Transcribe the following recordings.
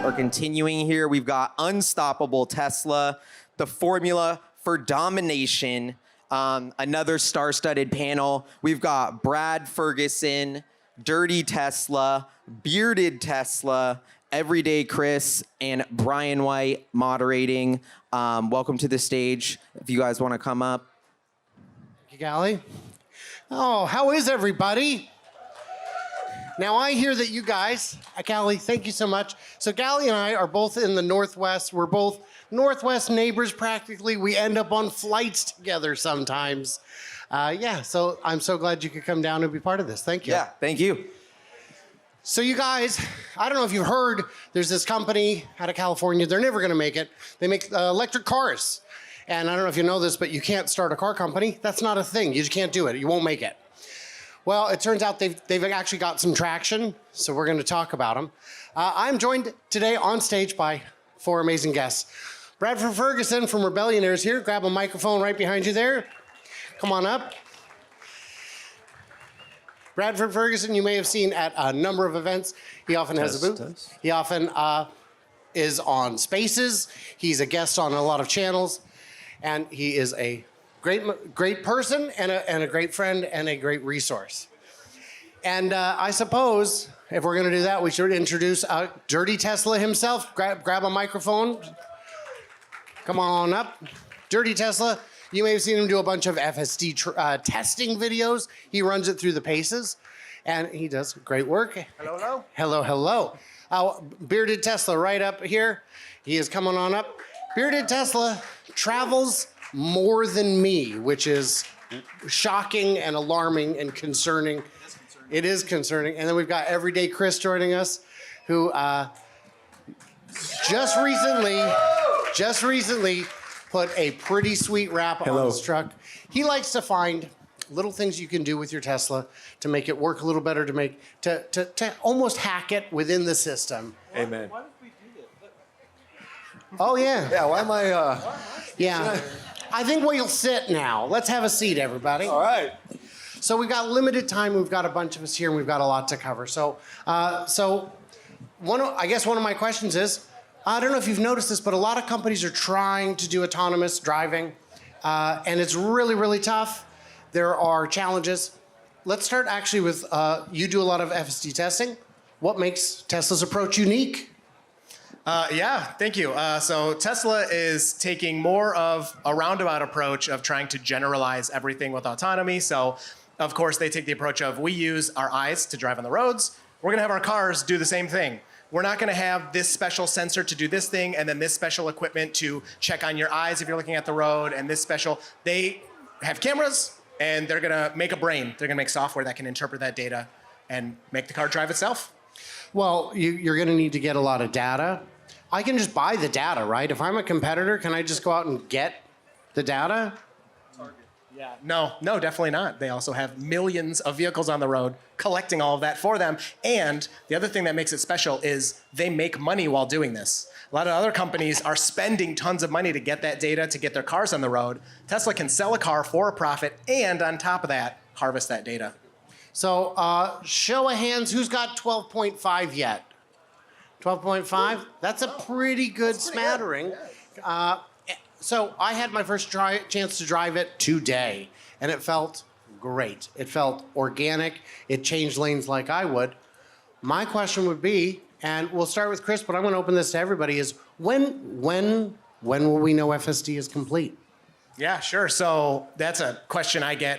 are continuing here. We've got Unstoppable Tesla, the formula for domination, another star-studded panel. We've got Brad Ferguson, Dirty Tesla, Bearded Tesla, Everyday Chris, and Brian White moderating. Welcome to the stage if you guys want to come up. Thank you, Galli. Oh, how is everybody? Now, I hear that you guys, Galli, thank you so much. So Galli and I are both in the Northwest. We're both Northwest neighbors practically. We end up on flights together sometimes. So I'm so glad you could come down and be part of this. Thank you. Yeah, thank you. So you guys, I don't know if you've heard, there's this company out of California. They're never going to make it. They make electric cars. And I don't know if you know this, but you can't start a car company. That's not a thing. You just can't do it. You won't make it. Well, it turns out they've actually got some traction, so we're going to talk about them. I'm joined today on stage by four amazing guests. Bradford Ferguson from Rebellionaires here. Grab a microphone right behind you there. Come on up. Bradford Ferguson, you may have seen at a number of events. He often has a booth. He often is on Spaces. He's a guest on a lot of channels. And he is a great person and a great friend and a great resource. And I suppose if we're going to do that, we should introduce Dirty Tesla himself. Grab a microphone. Come on up. Dirty Tesla. You may have seen him do a bunch of FSD testing videos. He runs it through the paces, and he does great work. Hello, hello. Hello, hello. Bearded Tesla right up here. He is coming on up. Bearded Tesla travels more than me, which is shocking and alarming and concerning. It is concerning. And then we've got Everyday Chris joining us, who just recently put a pretty sweet wrap on his truck. He likes to find little things you can do with your Tesla to make it work a little better, to almost hack it within the system. Amen. Why did we do this? Oh, yeah. Yeah, why am I... Yeah. I think we'll sit now. Let's have a seat, everybody. All right. So we've got limited time. We've got a bunch of us here, and we've got a lot to cover. So one of my questions is, I don't know if you've noticed this, but a lot of companies are trying to do autonomous driving, and it's really, really tough. There are challenges. Let's start actually with, you do a lot of FSD testing. What makes Tesla's approach unique? Yeah, thank you. So Tesla is taking more of a roundabout approach of trying to generalize everything with autonomy. So, of course, they take the approach of we use our eyes to drive on the roads. We're going to have our cars do the same thing. We're not going to have this special sensor to do this thing and then this special equipment to check on your eyes if you're looking at the road and this special. They have cameras and they're going to make a brain. They're going to make software that can interpret that data and make the car drive itself. Well, you're going to need to get a lot of data. I can just buy the data, right? If I'm a competitor, can I just go out and get the data? Yeah, no, definitely not. They also have millions of vehicles on the road collecting all of that for them. And the other thing that makes it special is they make money while doing this. A lot of other companies are spending tons of money to get that data, to get their cars on the road. Tesla can sell a car for a profit and on top of that, harvest that data. So show of hands, who's got 12.5 yet? 12.5? That's a pretty good smattering. So I had my first chance to drive it today, and it felt great. It felt organic. It changed lanes like I would. My question would be, and we'll start with Chris, but I'm going to open this to everybody, is when will we know FSD is complete? Yeah, sure. So that's a question I get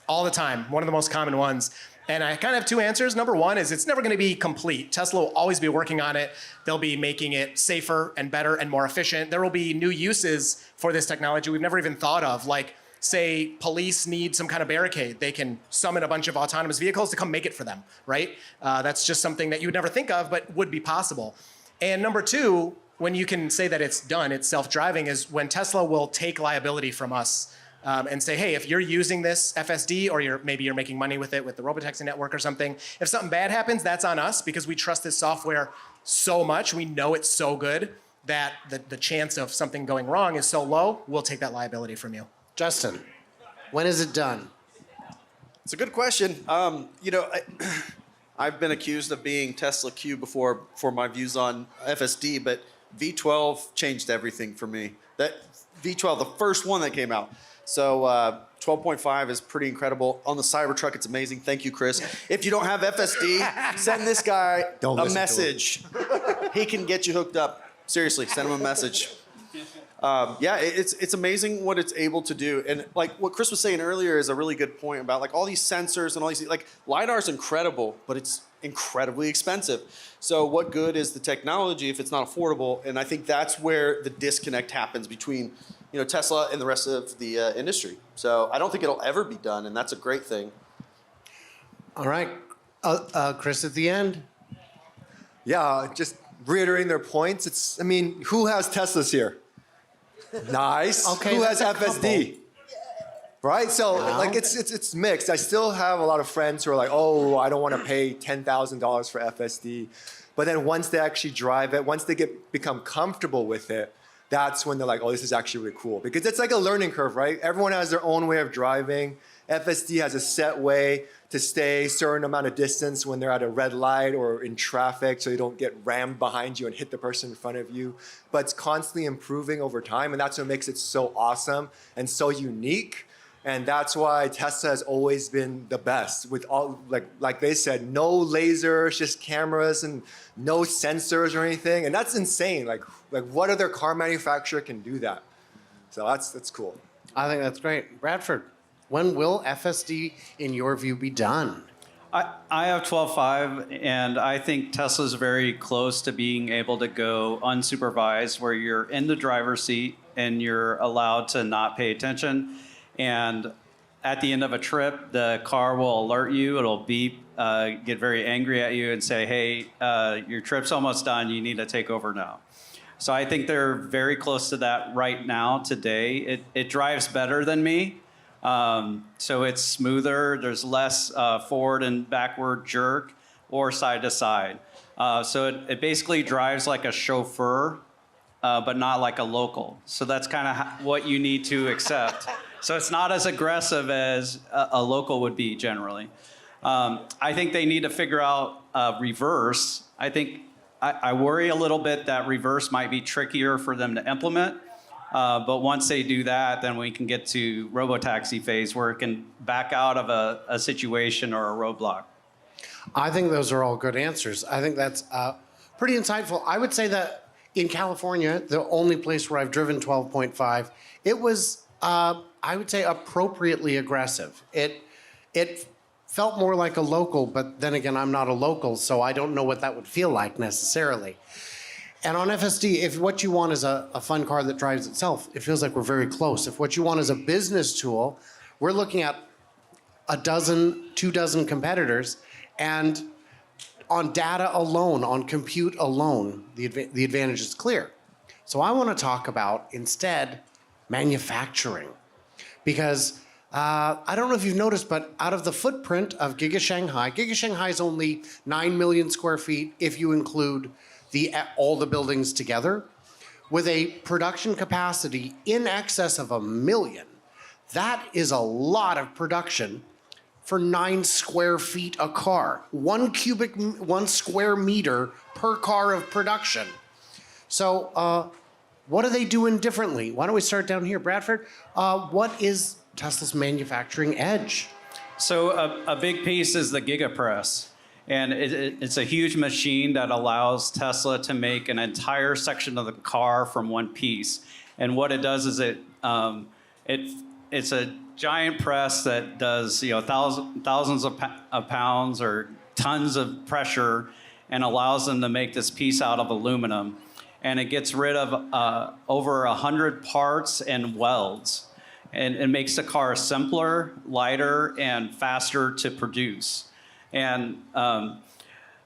all the time, one of the most common ones. And I kind of have two answers. Number one is it's never going to be complete. Tesla will always be working on it. They'll be making it safer and better and more efficient. There will be new uses for this technology we've never even thought of. Like, say, police need some kind of barricade. They can summon a bunch of autonomous vehicles to come make it for them, right? That's just something that you would never think of, but would be possible. And number two, when you can say that it's done, it's self-driving, is when Tesla will take liability from us. And say, hey, if you're using this FSD or maybe you're making money with it with the robotaxi network or something, if something bad happens, that's on us because we trust this software so much. We know it's so good that the chance of something going wrong is so low, we'll take that liability from you. Justin, when is it done? It's a good question. I'm I've been accused of being Tesla Q before for my views on FSD, but V12 changed everything for me. That V12, the first one that came out. So 12.5 is pretty incredible. On the Cybertruck, it's amazing. Thank you, Chris. If you don't have FSD, send this guy a message. He can get you hooked up. Seriously, send him a message. Yeah, it's amazing what it's able to do. And like what Chris was saying earlier is a really good point about like all these sensors and all these, like LiDAR is incredible, but it's incredibly expensive. So what good is the technology if it's not affordable? And I think that's where the disconnect happens between Tesla and the rest of the industry. So I don't think it'll ever be done, and that's a great thing. All right, Chris at the end. Yeah, just reiterating their points. I mean, who has Teslas here? Nice. Okay, who has that's a FSD? Right? So like it's mixed. I still have a lot of friends who are like, oh, I don't want to pay $10,000 for FSD. But then once they actually drive it, once they become comfortable with it, that's when they're like, oh, this is actually really cool. Because it's like a learning curve, right? Everyone has their own way of driving. FSD has a set way to stay a certain amount of distance when they're at a red light or in traffic so you don't get rammed behind you and hit the person in front of you. But it's constantly improving over time, and that's what makes it so awesome and so unique. And that's why Tesla has always been the best with all, like they said, no lasers, just cameras and no sensors or anything. And that's insane. Like what other car manufacturer can do that? So that's cool. I think that's great. Bradford, when will FSD, in your view, be done? I have 12.5, and I think Tesla's very close to being able to go unsupervised, where you're in the driver's seat and you're allowed to not pay attention. And at the end of a trip, the car will alert you. It'll beep, get very angry at you and say, hey, your trip's almost done. You need to take over now. So I think they're very close to that right now, today. It drives better than me. So it's smoother. There's less forward and backward jerk or side to side. So it basically drives like a chauffeur, but not like a local. So that's kind of what you need to accept. So it's not as aggressive as a local would be generally. I think they need to figure out reverse. I think I worry a little bit that reverse might be trickier for them to implement. But once they do that, then we can get to robotaxi phase where it can back out of a situation or a roadblock. I think those are all good answers. I think that's pretty insightful. I would say that in California, the only place where I've driven 12.5, it was, I would say, appropriately aggressive. It felt more like a local, but then again, I'm not a local, so I don't know what that would feel like necessarily. And on FSD, if what you want is a fun car that drives itself, it feels like we're very close. If what you want is a business tool, we're looking at a dozen, 24 competitors, and on data alone, on compute alone, the advantage is clear. So I want to talk about, instead, manufacturing. Because I don't know if you've noticed, but out of the footprint of Giga Shanghai is only 9 million square feet if you include all the buildings together, with a production capacity in excess of 1 million. That is a lot of production for 9 square feet a car. 1 square meter per car of production. So what are they doing differently? Why don't we start down here, Bradford? What is Tesla's manufacturing edge? So a big piece is the GigaPress. And it's a huge machine that allows Tesla to make an entire section of the car from one piece. And what it does is it's a giant press that does thousands of pounds or tons of pressure and allows them to make this piece out of aluminum. And it gets rid of over 100 parts and welds. And it makes the car simpler, lighter, and faster to produce. And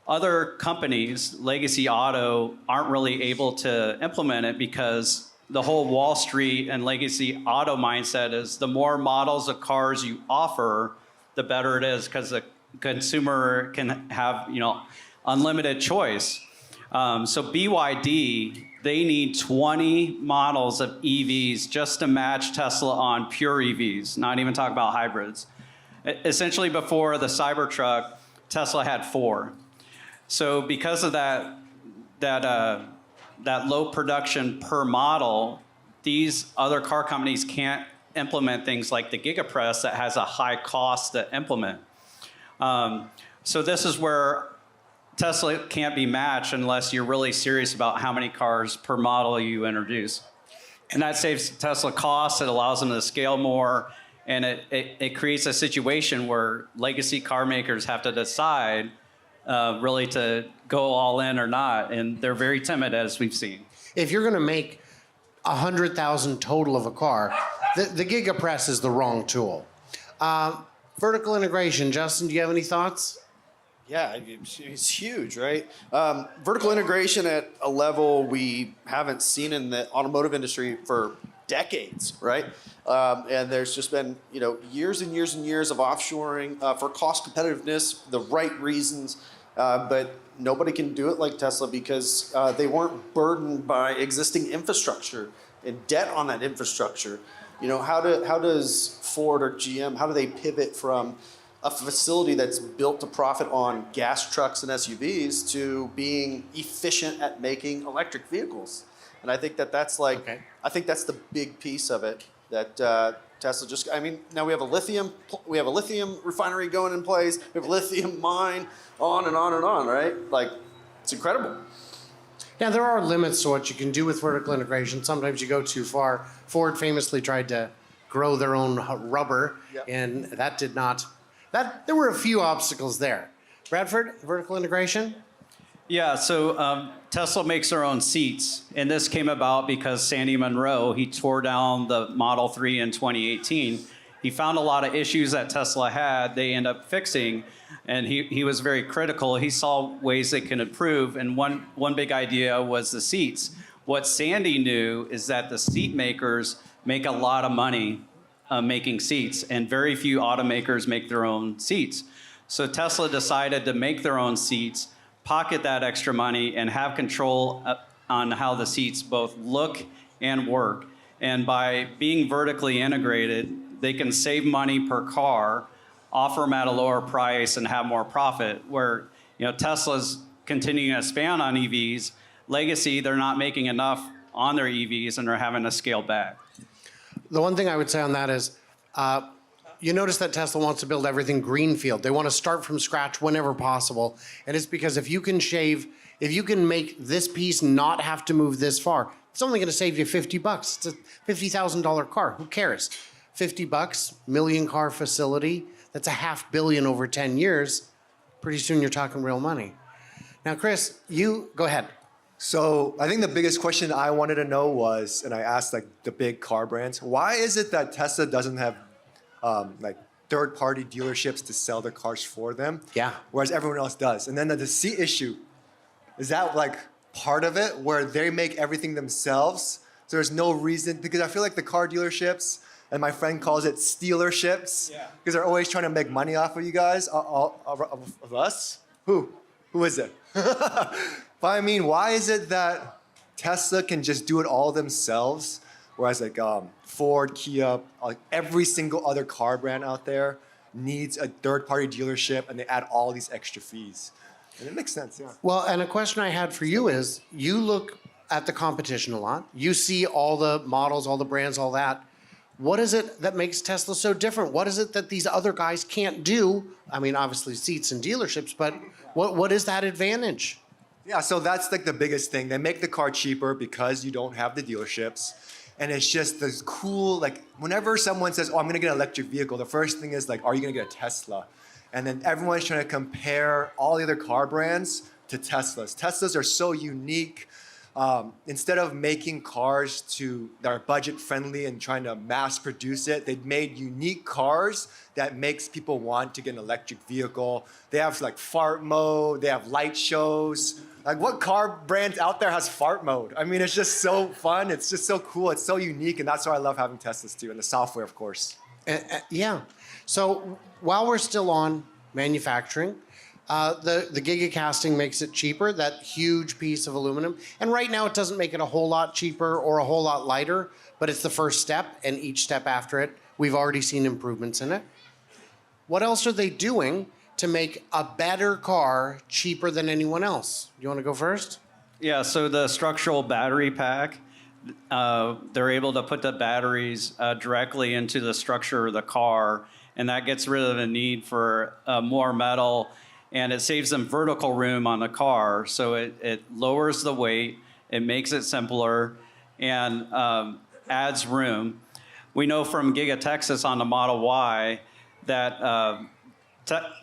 other companies, Legacy Auto, aren't really able to implement it because the whole Wall Street and Legacy Auto mindset is the more models of cars you offer, the better it is because the consumer can have unlimited choice. So BYD, they need 20 models of EVs just to match Tesla on pure EVs, not even talk about hybrids. Essentially before the Cybertruck, Tesla had 4. So because of that low production per model, these other car companies can't implement things like the GigaPress that has a high cost to implement. So this is where Tesla can't be matched unless you're really serious about how many cars per model you introduce. And that saves Tesla costs, it allows them to scale more, and it creates a situation where legacy car makers have to decide really to go all in or not, and they're very timid, as we've seen. If you're going to make 100,000 total of a car, the GigaPress is the wrong tool. Vertical integration, Justin, do you have any thoughts? Yeah, it's huge, right? Vertical integration at a level we haven't seen in the automotive industry for decades, right? And there's just been, years and years and years of offshoring for cost competitiveness, the right reasons, but nobody can do it like Tesla because they weren't burdened by existing infrastructure and debt on that infrastructure. How does Ford or GM, how do they pivot from a facility that's built to profit on gas trucks and SUVs to being efficient at making electric vehicles? And I think that's I think that's the big piece of it that Tesla just, now we have a lithium refinery going in place, we have a lithium mine, on and on and on, right? It's incredible. Now, there are limits to what you can do with vertical integration. Sometimes you go too far. Ford famously tried to grow their own rubber, and that did not. There were a few obstacles there. Bradford, vertical integration? Yeah, so Tesla makes their own seats, and this came about because Sandy Munro, he tore down the Model 3 in 2018. He found a lot of issues that Tesla had, they end up fixing, and he was very critical. He saw ways they can improve, and one big idea was the seats. What Sandy knew is that the seat makers make a lot of money making seats, and very few automakers make their own seats. So Tesla decided to make their own seats, pocket that extra money, and have control on how the seats both look and work. And by being vertically integrated, they can save money per car, offer them at a lower price, and have more profit. Where Tesla's continuing to expand on EVs, legacy, they're not making enough on their EVs, and they're having to scale back. The one thing I would say on that is, you notice that Tesla wants to build everything greenfield. They want to start from scratch whenever possible. And it's because if you can make this piece not have to move this far, it's only going to save you $50. It's a $50,000 car. Who cares? $50, million car facility. That's $500 million over 10 years. Pretty soon you're talking real money. Now, Chris, you go ahead. So I think the biggest question I wanted to know was, and I asked the big car brands, why is it that Tesla doesn't have third-party dealerships to sell their cars for them? Yeah. Whereas everyone else does. And then the seat issue, is that part of it where they make everything themselves? So there's no reason, because I feel like the car dealerships, and my friend calls it stealerships, because they're always trying to make money off of you guys, of us. Who is it? But why is it that Tesla can just do it all themselves, whereas Ford, Kia, every single other car brand out there needs a third-party dealership, and they add all these extra fees? And it makes sense, yeah. Well, and a question I had for you is, you look at the competition a lot. You see all the models, all the brands, all that. What is it that makes Tesla so different? What is it that these other guys can't do? Obviously seats and dealerships, but what is that advantage? Yeah, so that's the biggest thing. They make the car cheaper because you don't have the dealerships. And it's just this cool, whenever someone says, oh, I'm gonna get an electric vehicle, the first thing is are you gonna get a Tesla? And then everyone's trying to compare all the other car brands to Teslas. Teslas are so unique. Instead of making cars that are budget friendly and trying to mass produce it, they've made unique cars that makes people want to get an electric vehicle. They have fart mode, they have light shows. What car brand out there has fart mode? It's just so fun. It's just so cool. It's so unique. And that's why I love having Teslas too. And the software, of course. Yeah. So while we're still on manufacturing, the gigacasting makes it cheaper, that huge piece of aluminum. And right now it doesn't make it a whole lot cheaper or a whole lot lighter, but it's the first step. And each step after it, we've already seen improvements in it. What else are they doing to make a better car cheaper than anyone else? You want to go first? Yeah, so the structural battery pack, they're able to put the batteries directly into the structure of the car, and that gets rid of the need for more metal, and it saves them vertical room on the car. So it lowers the weight, it makes it simpler, and adds room. We know from Giga Texas on the Model Y that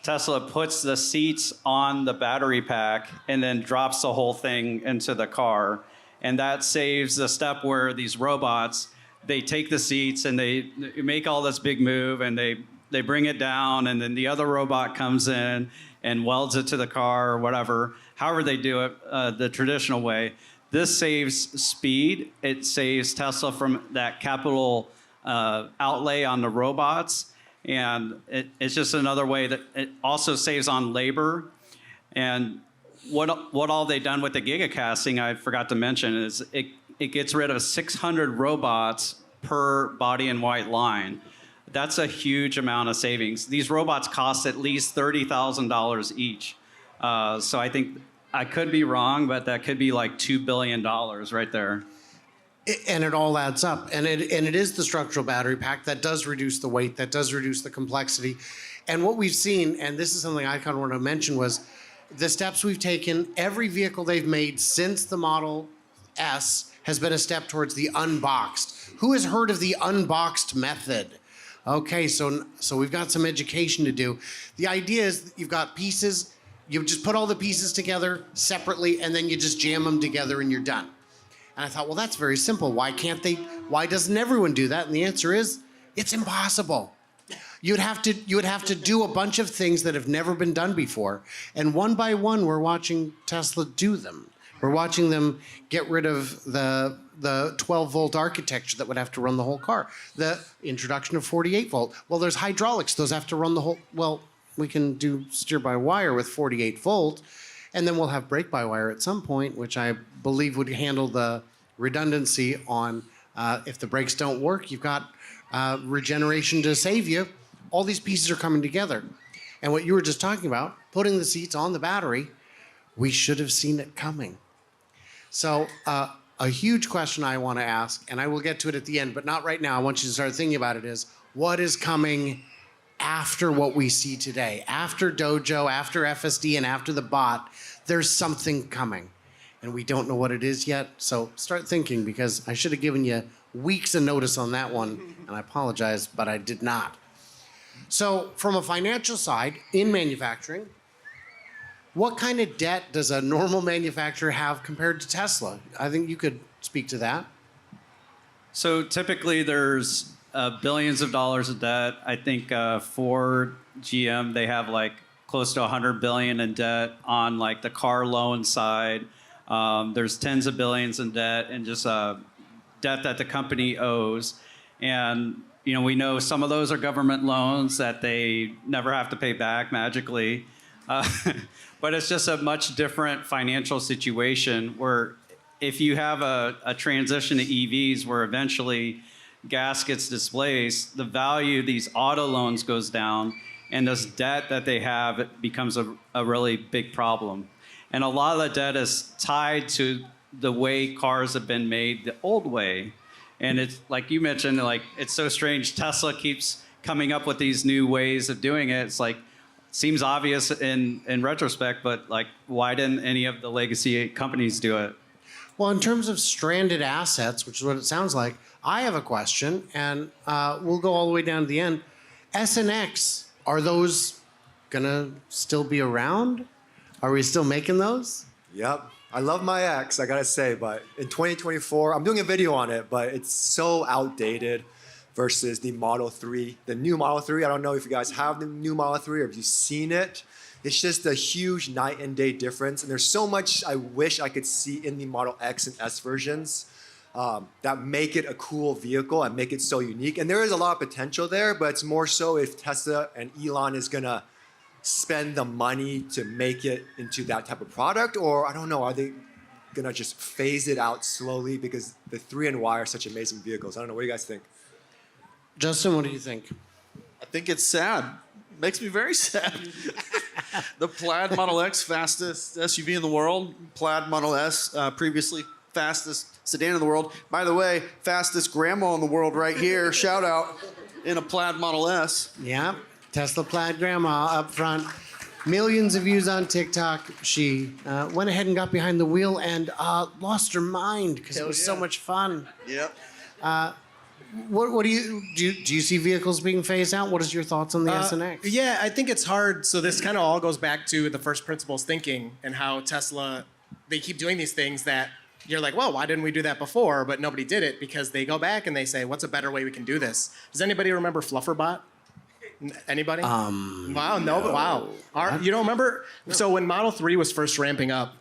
Tesla puts the seats on the battery pack and then drops the whole thing into the car. And that saves the step where these robots, they take the seats and they make all this big move and they bring it down, and then the other robot comes in and welds it to the car or whatever, however they do it the traditional way. This saves speed. It saves Tesla from that capital outlay on the robots. And it's just another way that it also saves on labor. And what all they've done with the gigacasting, I forgot to mention, is it gets rid of 600 robots per body and white line. That's a huge amount of savings. These robots cost at least $30,000 each. So I think, I could be wrong, but that could be like $2 billion right there. And it all adds up. And it is the structural battery pack that does reduce the weight, that does reduce the complexity. And what we've seen, and this is something I kind of want to mention, was the steps we've taken. Every vehicle they've made since the Model S has been a step towards the unboxed. Who has heard of the unboxed method? Okay, so we've got some education to do. The idea is you've got pieces, you just put all the pieces together separately, and then you just jam them together and you're done. And I thought, well, that's very simple. Why doesn't everyone do that? And the answer is, it's impossible. You would have to do a bunch of things that have never been done before. And one by one, we're watching Tesla do them. We're watching them get rid of the 12-volt architecture that would have to run the whole car. The introduction of 48-volt. Well, there's hydraulics. Those have to run the whole, well, we can do steer-by-wire with 48-volt. And then we'll have brake-by-wire at some point, which I believe would handle the redundancy on if the brakes don't work, you've got regeneration to save you. All these pieces are coming together. And what you were just talking about, putting the seats on the battery, we should have seen it coming. So a huge question I want to ask, and I will get to it at the end, but not right now. I want you to start thinking about it, is what is coming after what we see today? After Dojo, after FSD, and after the bot, there's something coming. And we don't know what it is yet. So start thinking, because I should have given you weeks of notice on that one. And I apologize, but I did not. So from a financial side, in manufacturing, what kind of debt does a normal manufacturer have compared to Tesla? I think you could speak to that. So typically there's billions of dollars of debt. I think Ford, GM, they have like close to 100 billion in debt on like the car loan side. There's tens of billions in debt and just debt that the company owes. And we know some of those are government loans that they never have to pay back magically. But it's just a much different financial situation where if you have a transition to EVs where eventually gas gets displaced, the value of these auto loans goes down, and this debt that they have becomes a really big problem. And a lot of the debt is tied to the way cars have been made the old way. And it's like you mentioned, like it's so strange. Tesla keeps coming up with these new ways of doing it. It's like, seems obvious in retrospect, but like, why didn't any of the legacy companies do it? Well, in terms of stranded assets, which is what it sounds like, I have a question, and we'll go all the way down to the end. S and X, are those gonna still be around? Are we still making those? Yep. I love my X, I gotta say, but in 2024, I'm doing a video on it, but it's so outdated versus the Model 3. The new Model 3, I don't know if you guys have the new Model 3 or if you've seen it. It's just a huge night and day difference. And there's so much I wish I could see in the Model X and S versions that make it a cool vehicle and make it so unique. And there is a lot of potential there, but it's more so if Tesla and Elon is gonna spend the money to make it into that type of product, or I don't know, are they gonna just phase it out slowly because the 3 and Y are such amazing vehicles? I don't know, what do you guys think? Justin, what do you think? I think it's sad. Makes me very sad. The Plaid Model X, fastest SUV in the world. Plaid Model S, previously fastest sedan in the world. By the way, fastest grandma in the world right here. Shout out in a Plaid Model S. Yeah, Tesla Plaid Grandma up front. Millions of views on TikTok. She went ahead and got behind the wheel and lost her mind because it was so much fun. Yep. What do you see vehicles being phased out? What is your thoughts on the S and X? Yeah, I think it's hard. So this kind of all goes back to the first principles thinking and how Tesla, they keep doing these things that you're like, well, why didn't we do that before? But nobody did it because they go back and they say, what's a better way we can do this? Does anybody remember Flufferbot? Anybody? Wow, no, but wow. You don't remember? No. So when Model 3 was first ramping up,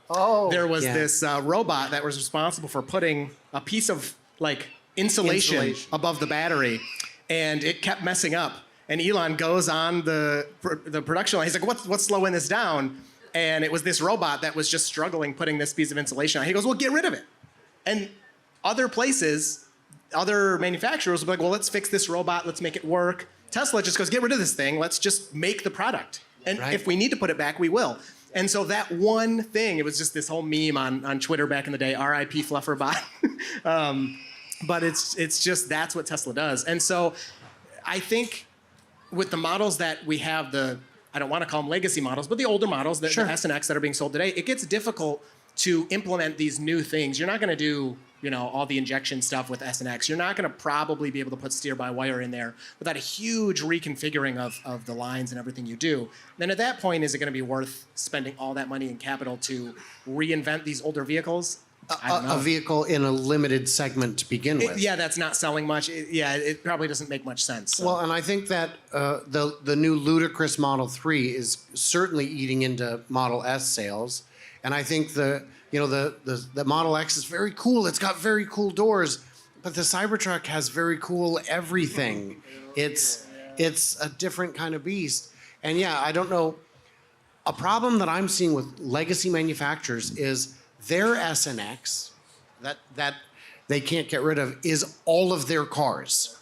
there was this robot that was responsible for putting a piece of like insulation above the battery, and it kept messing up. And Elon goes on the production line. He's like, what's slowing this down? And it was this robot that was just struggling putting this piece of insulation on. He goes, well, get rid of it. And other places, other manufacturers will be like, well, let's fix this robot. Let's make it work. Tesla just goes, get rid of this thing. Let's just make the product. And if we need to put it back, we will. And so that one thing, it was just this whole meme on Twitter back in the day, RIP Flufferbot. But it's just, that's what Tesla does. And so I think with the models that we have, I don't want to call them legacy models, but the older models, the S and X that are being sold today, it gets difficult to implement these new things. You're not going to do, all the injection stuff with S and X. You're not going to probably be able to put steer-by-wire in there without a huge reconfiguring of the lines and everything you do. Then at that point, is it going to be worth spending all that money in capital to reinvent these older vehicles? A vehicle in a limited segment to begin with. That's not selling much. It probably doesn't make much sense. So. Well, and I think that the new ludicrous Model 3 is certainly eating into Model S sales. And I think the Model X is very cool. It's got very cool doors, but the Cybertruck has very cool everything. It's a different kind of beast. And I don't know. A problem that I'm seeing with legacy manufacturers is their S and X that they can't get rid of is all of their cars,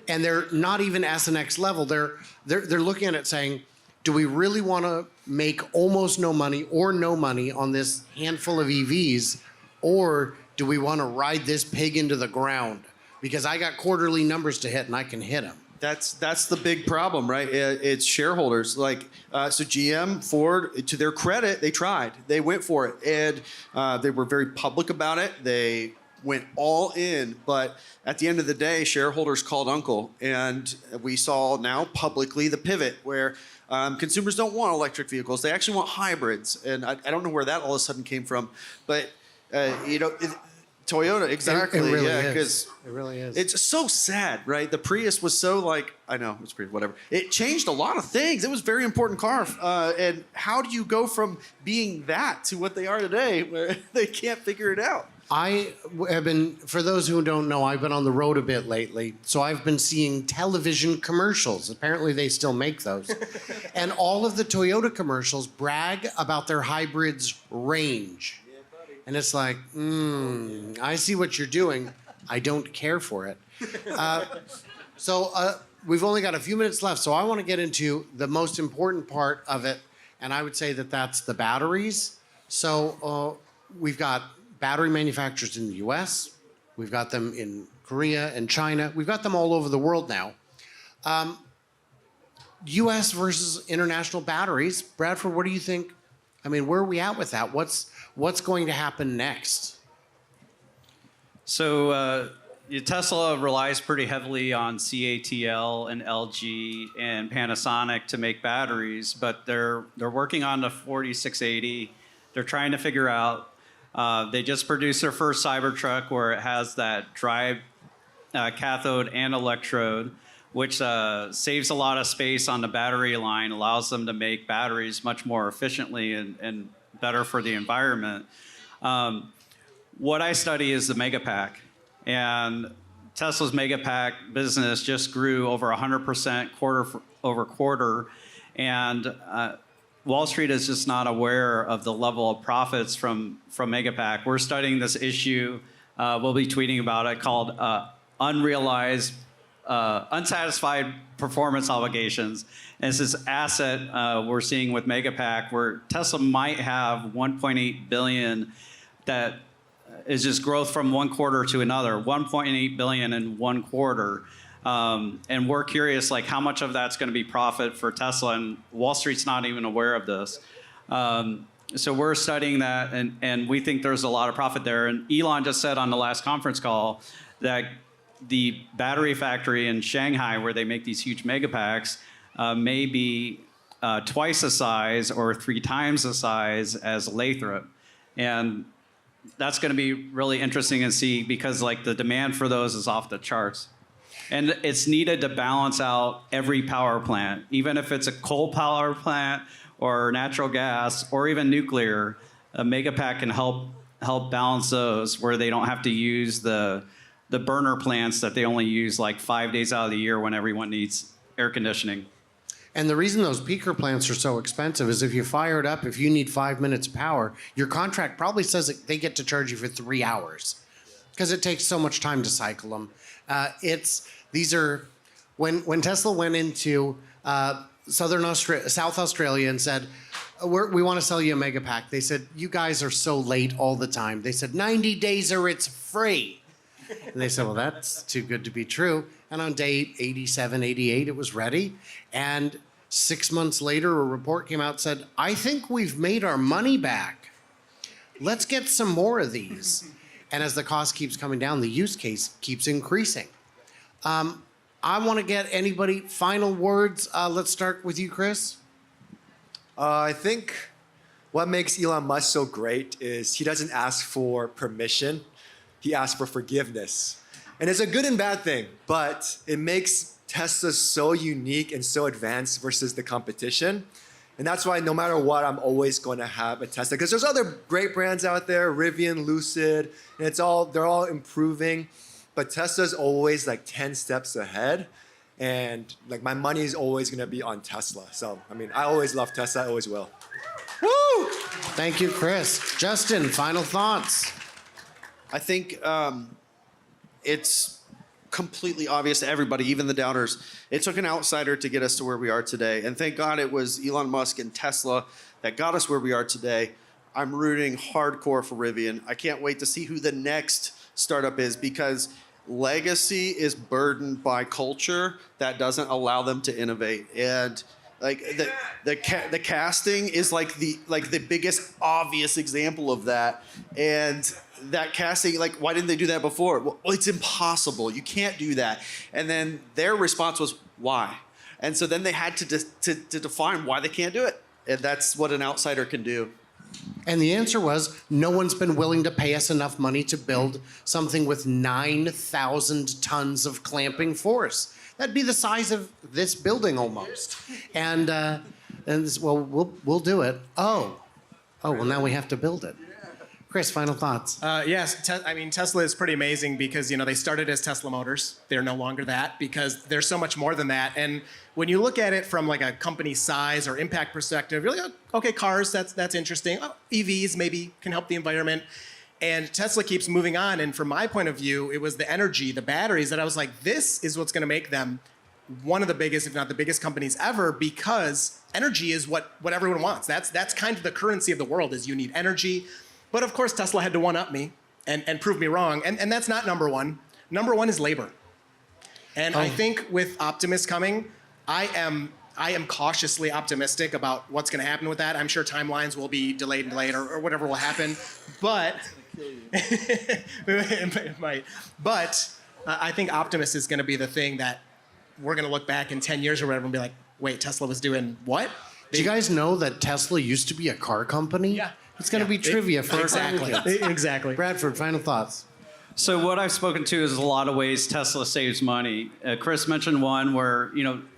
and they're not even S and X level. They're looking at it saying, do we really want to make almost no money or no money on this handful of EVs, or do we want to ride this pig into the ground because I got quarterly numbers to hit and I can hit them? That's the big problem, right? It's shareholders. So GM, Ford, to their credit, they tried. They went for it, and they were very public about it. They went all in, but at the end of the day, shareholders called uncle, and we saw now publicly the pivot where consumers don't want electric vehicles. They actually want hybrids, and I don't know where that all of a sudden came from, but Toyota, exactly. It really because it really is. It's so sad, right? The Prius was so I know it's Prius, whatever. It changed a lot of things. It was a very important car. And how do you go from being that to what they are today, where they can't figure it out? I have been, for those who don't know, I've been on the road a bit lately. So I've been seeing television commercials. Apparently they still make those. And all of the Toyota commercials brag about their hybrids range. And it's like, I see what you're doing. I don't care for it. So we've only got a few minutes left. So I want to get into the most important part of it. And I would say that that's the batteries. So we've got battery manufacturers in the US. We've got them in Korea and China. We've got them all over the world now. US versus international batteries. Bradford, what do you think? I mean, where are we at with that? What's going to happen next? So Tesla relies pretty heavily on CATL and LG and Panasonic to make batteries, but they're working on the 4680. They're trying to figure out. They just produced their first Cybertruck where it has that dry cathode and electrode, which saves a lot of space on the battery line, allows them to make batteries much more efficiently and better for the environment. What I study is the Megapack, and Tesla's Megapack business just grew over 100% quarter over quarter, and Wall Street is just not aware of the level of profits from Megapack. We're studying this issue. We'll be tweeting about it, called unrealized unsatisfied performance obligations. And it's this asset we're seeing with Megapack where Tesla might have 1.8 billion that is just growth from one quarter to another, 1.8 billion in one quarter. And we're curious, like, how much of that's going to be profit for Tesla, and Wall Street's not even aware of this. So we're studying that, and we think there's a lot of profit there. And Elon just said on the last conference call that the battery factory in Shanghai, where they make these huge Megapacks, may be twice the size or 3 times the size as Lathrop. And that's going to be really interesting to see because, like, the demand for those is off the charts. And it's needed to balance out every power plant, even if it's a coal power plant or natural gas or even nuclear. A Megapack can help balance those where they don't have to use the burner plants that they only use like 5 days out of the year when everyone needs air conditioning. And the reason those peaker plants are so expensive is if you fire it up, if you need 5 minutes of power, your contract probably says that they get to charge you for 3 hours because it takes so much time to cycle them. When Tesla went into South Australia and said, we want to sell you a Megapack. They said, you guys are so late all the time. They said, 90 days or it's free. And they said, well, that's too good to be true. And on day 87, 88, it was ready. And 6 months later, a report came out and said, I think we've made our money back. Let's get some more of these. And as the cost keeps coming down, the use case keeps increasing. I want to get anybody final words. Let's start with you, Chris. I think what makes Elon Musk so great is he doesn't ask for permission. He asks for forgiveness. And it's a good and bad thing, but it makes Tesla so unique and so advanced versus the competition. And that's why no matter what, I'm always going to have a Tesla. Because there's other great brands out there, Rivian, Lucid, and they're all improving. But Tesla's always like 10 steps ahead. And like my money is always going to be on Tesla. So, I mean, I always love Tesla. I always will. Woo! Thank you, Chris. Justin, final thoughts. I think it's completely obvious to everybody, even the doubters. It took an outsider to get us to where we are today. And thank God it was Elon Musk and Tesla that got us where we are today. I'm rooting hardcore for Rivian. I can't wait to see who the next startup is because legacy is burdened by culture that doesn't allow them to innovate. And like the casting is like the biggest obvious example of that. And that casting, like, why didn't they do that before? Well, it's impossible. You can't do that. And then their response was, why? And so then they had to define why they can't do it. And that's what an outsider can do. And the answer was, no one's been willing to pay us enough money to build something with 9,000 tons of clamping force. That'd be the size of this building almost. And we'll do it. Oh, well, now we have to build it. Chris, final thoughts. Yes, Tesla is pretty amazing because, they started as Tesla Motors. They're no longer that because there's so much more than that. And when you look at it from like a company size or impact perspective, you're like, okay, cars, that's interesting. Oh, EVs maybe can help the environment. And Tesla keeps moving on. And from my point of view, it was the energy, the batteries that I was like, this is what's going to make them one of the biggest, if not the biggest companies ever, because energy is what everyone wants. That's kind of the currency of the world is you need energy. But of course, Tesla had to one-up me and prove me wrong. And that's not number one. Number one is labor. And I think with Optimus coming, I am cautiously optimistic about what's going to happen with that. I'm sure timelines will be delayed or whatever will happen. But it might. But I think Optimus is going to be the thing that we're going to look back in 10 years or whatever and be like, wait, Tesla was doing what? Do you guys know that Tesla used to be a car company? Yeah. It's going to be trivia for Exactly. Exactly. Bradford, final thoughts. So what I've spoken to is a lot of ways Tesla saves money. Chris mentioned one where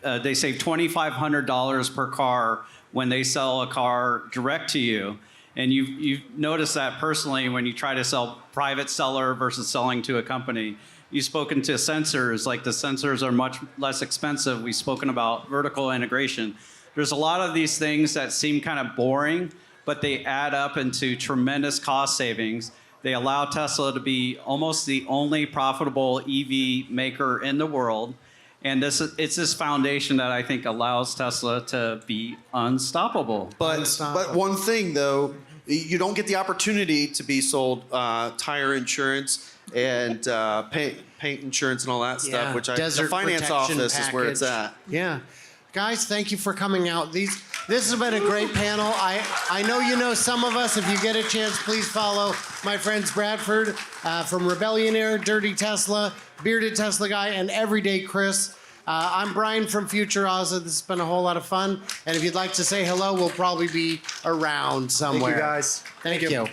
they save $2,500 per car when they sell a car direct to you, and you've noticed that personally when you try to sell private seller versus selling to a company. You've spoken to sensors, like the sensors are much less expensive. We've spoken about vertical integration. There's a lot of these things that seem kind of boring, but they add up into tremendous cost savings. They allow Tesla to be almost the only profitable EV maker in the world. And it's this foundation that I think allows Tesla to be unstoppable. But one thing though, you don't get the opportunity to be sold tire insurance and paint insurance and all that stuff, which the finance protection office is where it's package. at. Yeah. Guys, thank you for coming out. This has been a great panel. I know you know some of us. If you get a chance, please follow my friends Bradford from Rebellionaire, Dirty Tesla, Bearded Tesla Guy, and Everyday Chris. I'm Brian from Future Oza. This has been a whole lot of fun. And if you'd like to say hello, we'll probably be around somewhere. Thank you, guys. Thank you.